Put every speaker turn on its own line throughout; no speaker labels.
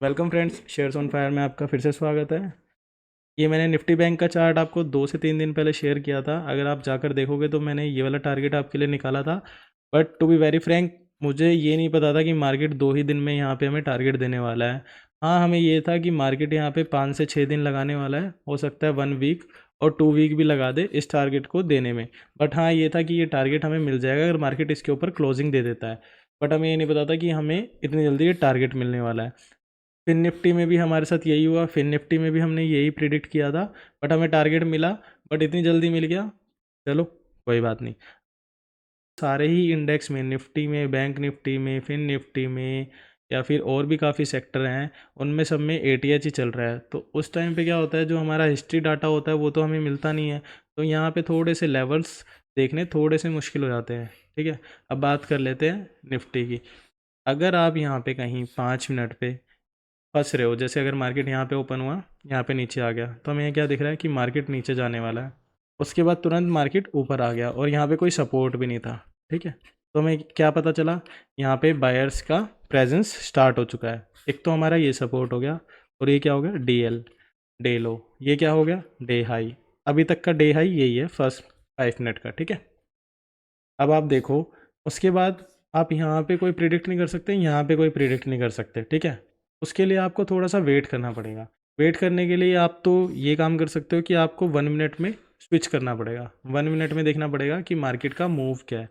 Welcome friends, shares on fire में आपका फिर से स्वागत है। ये मैंने निफ्टी बैंक का चार्ट आपको 2 से 3 दिन पहले शेयर किया था। अगर आप जाकर देखोगे तो मैंने ये वाला टारगेट आपके लिए निकाला था। But to be very frank, मुझे ये नहीं पता था कि मार्केट 2 ही दिन में यहाँ पे हमें टारगेट देने वाला है। हाँ, हमें ये था कि मार्केट यहाँ पे 5 से 6 दिन लगाने वाला है। हो सकता है 1 वीक और 2 वीक भी लगा दे इस टारगेट को देने में। बट हाँ, ये था कि ये टारगेट हमें मिल जाएगा अगर मार्केट इसके ऊपर क्लोजिंग दे देता है। बट हमें ये नहीं पता था कि हमें इतनी जल्दी ये टारगेट मिलने वाला है। फिन निफ्टी में भी हमारे साथ यही हुआ। फिन निफ्टी में भी हमने यही प्रिडिक्ट किया था, बट हमें टारगेट मिला। बट इतनी जल्दी मिल गया, चलो कोई बात नहीं। सारे ही इंडेक्स में, निफ्टी में, बैंक निफ्टी में, फिन निफ्टी में, या फिर और भी काफ़ी सेक्टर हैं, उनमें सब में एटीएच ही चल रहा है। तो उस टाइम पे क्या होता है, जो हमारा हिस्ट्री डाटा होता है वो तो हमें मिलता नहीं है। तो यहाँ पे थोड़े से लेवल्स देखने थोड़े से मुश्किल हो जाते हैं। ठीक है, अब बात कर लेते हैं निफ्टी की। अगर आप यहाँ पे कहीं 5 मिनट पे फंस रहे हो, जैसे अगर मार्केट यहाँ पे ओपन हुआ, यहाँ पे नीचे आ गया, तो हमें क्या दिख रहा है कि मार्केट नीचे जाने वाला है। उसके बाद तुरंत मार्केट ऊपर आ गया और यहाँ पे कोई सपोर्ट भी नहीं था। ठीक है, तो हमें क्या पता चला, यहाँ पे बायर्स का प्रेजेंस स्टार्ट हो चुका है। एक तो हमारा ये सपोर्ट हो गया, और ये क्या हो गया, डी एल, डे लो। ये क्या हो गया, डे हाई। अभी तक का डे हाई यही है, फर्स्ट 5 मिनट का। ठीक है, अब आप देखो, उसके बाद आप यहाँ पे कोई प्रिडिक्ट नहीं कर सकते, यहाँ पे कोई प्रिडिक्ट नहीं कर सकते। ठीक है, उसके लिए आपको थोड़ा सा वेट करना पड़ेगा। वेट करने के लिए आप तो ये काम कर सकते हो कि आपको 1 मिनट में स्विच करना पड़ेगा। 1 मिनट में देखना पड़ेगा कि मार्केट का मूव क्या है।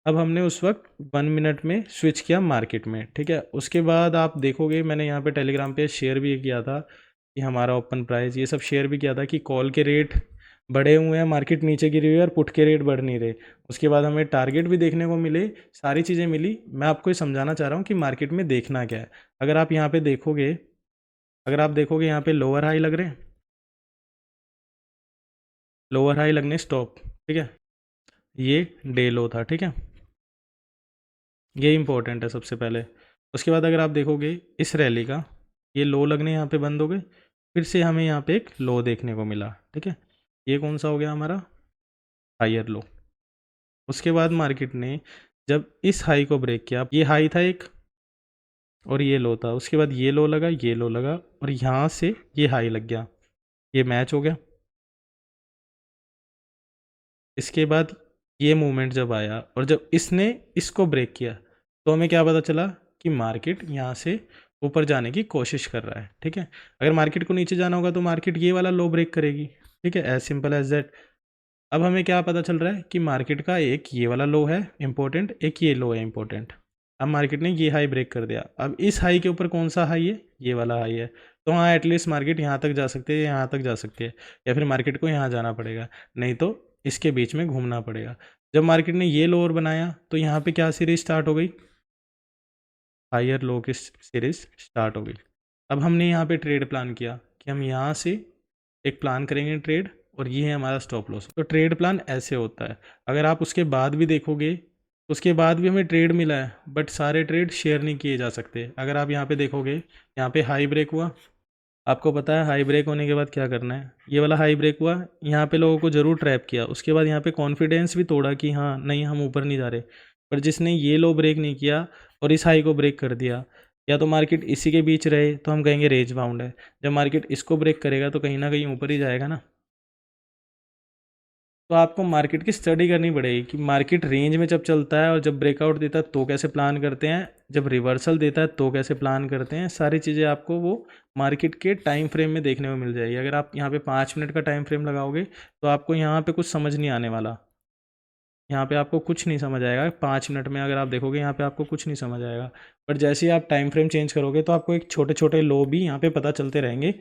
अब हमने उस वक्त 1 मिनट में स्विच किया मार्केट में। ठीक है, उसके बाद आप देखोगे, मैंने यहाँ पे टेलीग्राम पे शेयर भी किया था कि हमारा ओपन प्राइस, ये सब शेयर भी किया था कि कॉल के रेट बढ़े हुए हैं, मार्केट नीचे गिरी हुई है, और पुट के रेट बढ़ नहीं रहे। उसके बाद हमें टारगेट भी देखने को मिले, सारी चीज़ें मिली। मैं आपको ये समझाना चाह रहा हूँ कि मार्केट में देखना क्या है। अगर आप यहाँ पे देखोगे, अगर आप देखोगे यहाँ पे लोअर हाई लग रहे हैं, लोअर हाई लगने स्टॉप। ठीक है, ये डे लो था। ठीक है, ये इंपॉर्टेंट है सबसे पहले। उसके बाद अगर आप देखोगे इस रैली का, ये लो लगने यहाँ पे बंद हो गए, फिर से हमें यहाँ पे एक लो देखने को मिला। ठीक है, ये कौन सा हो गया हमारा, हायर लो। उसके बाद मार्केट ने जब इस हाई को ब्रेक किया, ये हाई था एक और ये लो था, उसके बाद ये लो लगा, ये लो लगा, और यहाँ से ये हाई लग गया, ये मैच हो गया। इसके बाद ये मूवमेंट जब आया और जब इसने इसको ब्रेक किया, तो हमें क्या पता चला कि मार्केट यहाँ से ऊपर जाने की कोशिश कर रहा है। ठीक है, अगर मार्केट को नीचे जाना होगा तो मार्केट ये वाला लो ब्रेक करेगी। ठीक है, एज सिंपल एज दैट। अब हमें क्या पता चल रहा है कि मार्केट का एक ये वाला लो है इंपॉर्टेंट, एक ये लो है इंपॉर्टेंट। अब मार्केट ने ये हाई ब्रेक कर दिया, अब इस हाई के ऊपर कौन सा हाई है, ये वाला हाई है। तो हाँ, एटलीस्ट मार्केट यहाँ तक जा सकती है, यहाँ तक जा सकती है, या फिर मार्केट को यहाँ जाना पड़ेगा, नहीं तो इसके बीच में घूमना पड़ेगा। जब मार्केट ने ये लोअर बनाया तो यहाँ पे क्या सीरीज स्टार्ट हो गई, हायर लो की सीरीज स्टार्ट हो गई। अब हमने यहाँ पे ट्रेड प्लान किया कि हम यहाँ से एक प्लान करेंगे ट्रेड, और ये है हमारा स्टॉप लॉस। तो ट्रेड प्लान ऐसे होता है। अगर आप उसके बाद भी देखोगे, उसके बाद भी हमें ट्रेड मिला है, बट सारे ट्रेड शेयर नहीं किए जा सकते। अगर आप यहाँ पे देखोगे, यहाँ पे हाई ब्रेक हुआ, आपको पता है हाई ब्रेक होने के बाद क्या करना है। ये वाला हाई ब्रेक हुआ, यहाँ पे लोगों को ज़रूर ट्रैप किया, उसके बाद यहाँ पे कॉन्फिडेंस भी तोड़ा कि हाँ नहीं, हम ऊपर नहीं जा रहे। पर जिसने ये लो ब्रेक नहीं किया और इस हाई को ब्रेक कर दिया, या तो मार्केट इसी के बीच रहे तो हम कहेंगे रेंज बाउंड है। जब मार्केट इसको ब्रेक करेगा तो कहीं ना कहीं ऊपर ही जाएगा ना। तो आपको मार्केट की स्टडी करनी पड़ेगी कि मार्केट रेंज में जब चलता है और जब ब्रेकआउट देता है तो कैसे प्लान करते हैं, जब रिवर्सल देता है तो कैसे प्लान करते हैं। सारी चीज़ें आपको वो मार्केट के टाइम फ्रेम में देखने को मिल जाएगी। अगर आप यहाँ पे 5 मिनट का टाइम फ्रेम लगाओगे तो आपको यहाँ पे कुछ समझ नहीं आने वाला। यहाँ पे आपको कुछ नहीं समझ आएगा 5 मिनट में। अगर आप देखोगे यहाँ पे आपको कुछ नहीं समझ आएगा। बट जैसे ही आप टाइम फ्रेम चेंज करोगे तो आपको एक छोटे छोटे लो भी यहाँ पे पता चलते रहेंगे।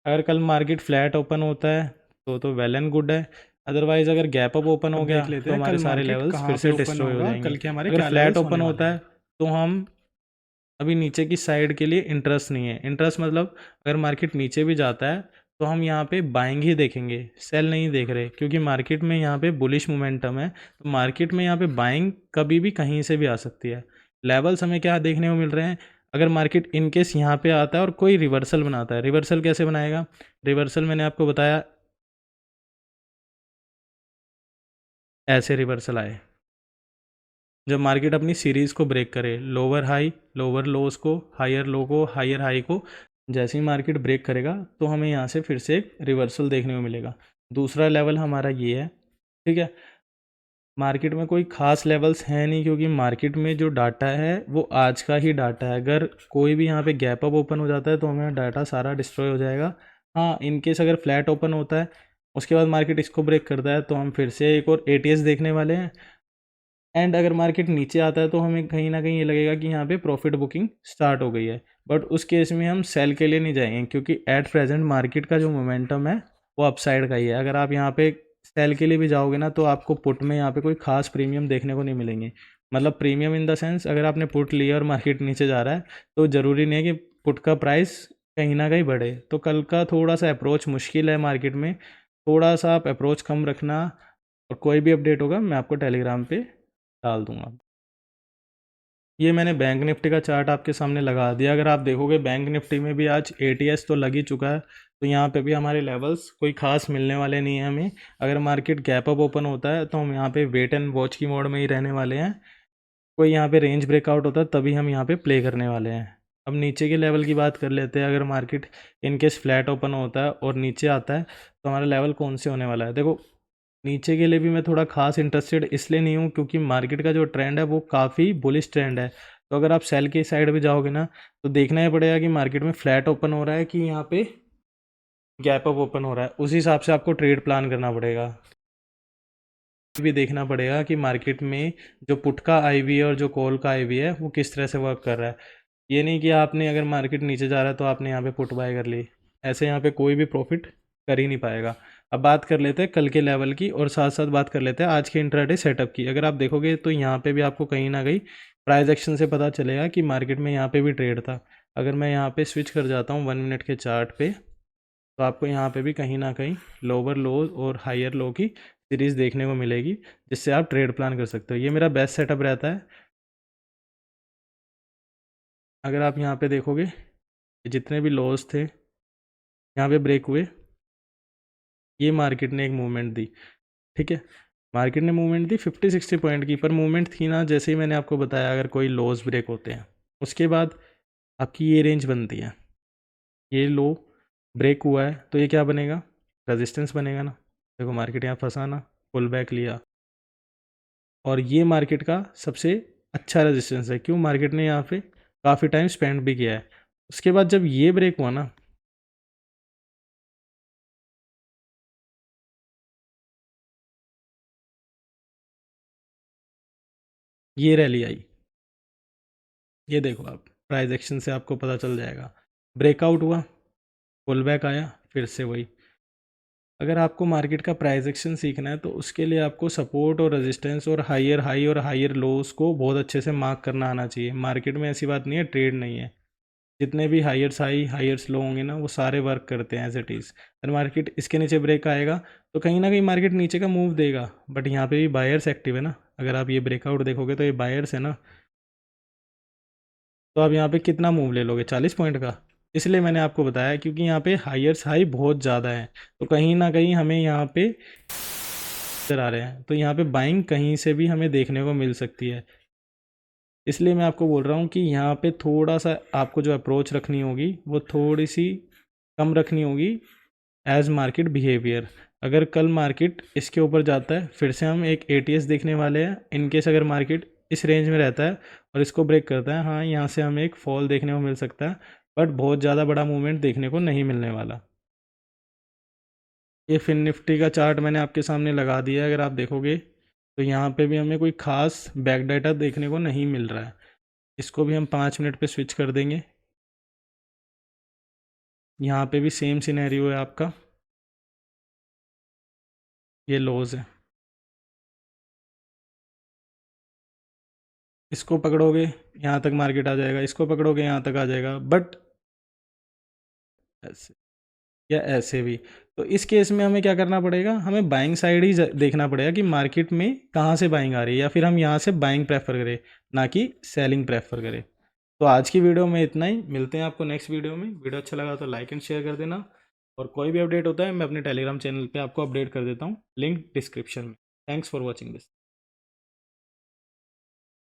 अगर कल मार्केट फ्लैट ओपन होता है तो वेल एंड गुड है। अदरवाइज अगर गैप अप ओपन हो
अब
गया
देख लेते
तो
हैं
हमारे
कल
सारे
मार्केट
लेवल्स
कहाँ
फिर
पे
से
ओपन
डिस्ट्रॉय हो
होगा,
जाएंगे।
कल के हमारे
अगर
क्या
फ्लैट
लेवल्स
ओपन
होने वाले
होता
हैं।
है तो हम अभी नीचे की साइड के लिए इंटरेस्ट नहीं है। इंटरेस्ट मतलब अगर मार्केट नीचे भी जाता है तो हम यहाँ पे बाइंग ही देखेंगे, सेल नहीं देख रहे, क्योंकि मार्केट में यहाँ पे बुलिश मोमेंटम है। तो मार्केट में यहाँ पे बाइंग कभी भी कहीं से भी आ सकती है। लेवल्स हमें क्या देखने को मिल रहे हैं, अगर मार्केट इनकेस यहाँ पे आता है और कोई रिवर्सल बनाता है, रिवर्सल कैसे बनाएगा, रिवर्सल मैंने आपको बताया, ऐसे रिवर्सल आए, जब मार्केट अपनी सीरीज़ को ब्रेक करे, लोअर हाई, लोअर लोज को, हायर लो को, हायर हाई को, जैसे ही मार्केट ब्रेक करेगा तो हमें यहाँ से फिर से एक रिवर्सल देखने को मिलेगा। दूसरा लेवल हमारा ये है, ठीक है। मार्केट में कोई ख़ास लेवल्स हैं नहीं, क्योंकि मार्केट में जो डाटा है वो आज का ही डाटा है। अगर कोई भी यहाँ पे गैप अप ओपन हो जाता है तो हमें डाटा सारा डिस्ट्रॉय हो जाएगा। हाँ, इनकेस अगर फ्लैट ओपन होता है, उसके बाद मार्केट इसको ब्रेक करता है, तो हम फिर से एक और एटीएस देखने वाले हैं। एंड अगर मार्केट नीचे आता है तो हमें कहीं ना कहीं ये लगेगा कि यहाँ पे प्रॉफिट बुकिंग स्टार्ट हो गई है। बट उस केस में हम सेल के लिए नहीं जाएंगे, क्योंकि एट प्रेजेंट मार्केट का जो मोमेंटम है वो अपसाइड का ही है। अगर आप यहाँ पे सेल के लिए भी जाओगे ना तो आपको पुट में यहाँ पे कोई खास प्रीमियम देखने को नहीं मिलेंगे। मतलब प्रीमियम इन द सेंस, अगर आपने पुट लिया और मार्केट नीचे जा रहा है तो ज़रूरी नहीं है कि पुट का प्राइस कहीं ना कहीं बढ़े। तो कल का थोड़ा सा अप्रोच मुश्किल है मार्केट में, थोड़ा सा आप अप्रोच कम रखना। और कोई भी अपडेट होगा मैं आपको टेलीग्राम पे डाल दूंगा। ये मैंने बैंक निफ्टी का चार्ट आपके सामने लगा दिया। अगर आप देखोगे बैंक निफ्टी में भी आज एटीएस तो लग ही चुका है, तो यहाँ पे भी हमारे लेवल्स कोई खास मिलने वाले नहीं हैं हमें। अगर मार्केट गैप अप ओपन होता है तो हम यहाँ पे वेट एंड वॉच की मोड में ही रहने वाले हैं। कोई यहाँ पे रेंज ब्रेकआउट होता है तभी हम यहाँ पे प्ले करने वाले हैं। अब नीचे के लेवल की बात कर लेते हैं। अगर मार्केट इनकेस फ्लैट ओपन होता है और नीचे आता है तो हमारा लेवल कौन से होने वाला है। देखो, नीचे के लिए भी मैं थोड़ा खास इंटरेस्टेड इसलिए नहीं हूँ क्योंकि मार्केट का जो ट्रेंड है वो काफ़ी बुलिश ट्रेंड है। तो अगर आप सेल की साइड भी जाओगे ना तो देखना ही पड़ेगा कि मार्केट में फ्लैट ओपन हो रहा है कि यहाँ पे गैप अप ओपन हो रहा है। उस हिसाब से आपको ट्रेड प्लान करना पड़ेगा। भी देखना पड़ेगा कि मार्केट में जो पुट का आईवी है और जो कॉल का आईवी है वो किस तरह से वर्क कर रहा है। ये नहीं कि आपने अगर मार्केट नीचे जा रहा है तो आपने यहाँ पे पुट बाय कर ली, ऐसे यहाँ पे कोई भी प्रॉफिट कर ही नहीं पाएगा। अब बात कर लेते हैं कल के लेवल की और साथ साथ बात कर लेते हैं आज के इंट्राडे सेटअप की। अगर आप देखोगे तो यहाँ पे भी आपको कहीं ना कहीं प्राइस एक्शन से पता चलेगा कि मार्केट में यहाँ पे भी ट्रेड था। अगर मैं यहाँ पे स्विच कर जाता हूँ 1 मिनट के चार्ट पे, तो आपको यहाँ पे भी कहीं ना कहीं लोअर लो और हायर लो की सीरीज़ देखने को मिलेगी, जिससे आप ट्रेड प्लान कर सकते हो। ये मेरा बेस्ट सेटअप रहता है। अगर आप यहाँ पे देखोगे जितने भी लॉस थे यहाँ पे ब्रेक हुए, ये मार्केट ने एक मूवमेंट दी, ठीक है। मार्केट ने मूवमेंट दी 50-60 पॉइंट की, पर मूवमेंट थी ना, जैसे ही मैंने आपको बताया अगर कोई लॉस ब्रेक होते हैं उसके बाद आपकी ये रेंज बनती है। ये लो ब्रेक हुआ है तो ये क्या बनेगा, रेजिस्टेंस बनेगा ना। देखो मार्केट यहाँ फंसा ना, पुल बैक लिया, और ये मार्केट का सबसे अच्छा रेजिस्टेंस है। क्यों, मार्केट ने यहाँ पे काफ़ी टाइम स्पेंड भी किया है। उसके बाद जब ये ब्रेक हुआ ना, ये रैली आई, ये देखो आप प्राइस एक्शन से आपको पता चल जाएगा। ब्रेकआउट हुआ, पुल बैक आया, फिर से वही। अगर आपको मार्केट का प्राइस एक्शन सीखना है तो उसके लिए आपको सपोर्ट और रेजिस्टेंस और हायर हाई और हायर लोस को बहुत अच्छे से मार्क करना आना चाहिए। मार्केट में ऐसी बात नहीं है ट्रेड नहीं है, जितने भी हायर्स हाई हायर्स लो होंगे ना वो सारे वर्क करते हैं एज इट इज़। अगर मार्केट इसके नीचे ब्रेक आएगा तो कहीं ना कहीं मार्केट नीचे का मूव देगा, बट यहाँ पे भी बायर्स एक्टिव है ना। अगर आप ये ब्रेकआउट देखोगे तो ये बायर्स है ना, तो आप यहाँ पे कितना मूव ले लोगे, 40 पॉइंट का। इसलिए मैंने आपको बताया क्योंकि यहाँ पे हायर्स हाई बहुत ज़्यादा है, तो कहीं ना कहीं हमें यहाँ पे नजर आ रहे हैं, तो यहाँ पे बाइंग कहीं से भी हमें देखने को मिल सकती है। इसलिए मैं आपको बोल रहा हूँ कि यहाँ पे थोड़ा सा आपको जो अप्रोच रखनी होगी वो थोड़ी सी कम रखनी होगी एज मार्केट बिहेवियर। अगर कल मार्केट इसके ऊपर जाता है फिर से हम एक एटीएस देखने वाले हैं। इनकेस अगर मार्केट इस रेंज में रहता है और इसको ब्रेक करता है, हाँ यहाँ से हमें एक फॉल देखने को मिल सकता है, बट बहुत ज़्यादा बड़ा मूवमेंट देखने को नहीं मिलने वाला। ये फिन निफ्टी का चार्ट मैंने आपके सामने लगा दिया है। अगर आप देखोगे तो यहाँ पे भी हमें कोई खास बैक डाटा देखने को नहीं मिल रहा है। इसको भी हम 5 मिनट पे स्विच कर देंगे। यहाँ पे भी सेम सिनेरियो है आपका, ये लॉस है, इसको पकड़ोगे यहाँ तक मार्केट आ जाएगा, इसको पकड़ोगे यहाँ तक आ जाएगा, बट ऐसे या ऐसे भी। तो इस केस में हमें क्या करना पड़ेगा, हमें बाइंग साइड ही देखना पड़ेगा कि मार्केट में कहाँ से बाइंग आ रही है, या फिर हम यहाँ से बाइंग प्रेफर करें ना कि सेलिंग प्रेफर करें। तो आज की वीडियो में इतना ही, मिलते हैं आपको नेक्स्ट वीडियो में। वीडियो अच्छा लगा तो लाइक एंड शेयर कर देना, और कोई भी अपडेट होता है मैं अपने टेलीग्राम चैनल पे आपको अपडेट कर देता हूँ, लिंक डिस्क्रिप्शन में। Thanks for watching this.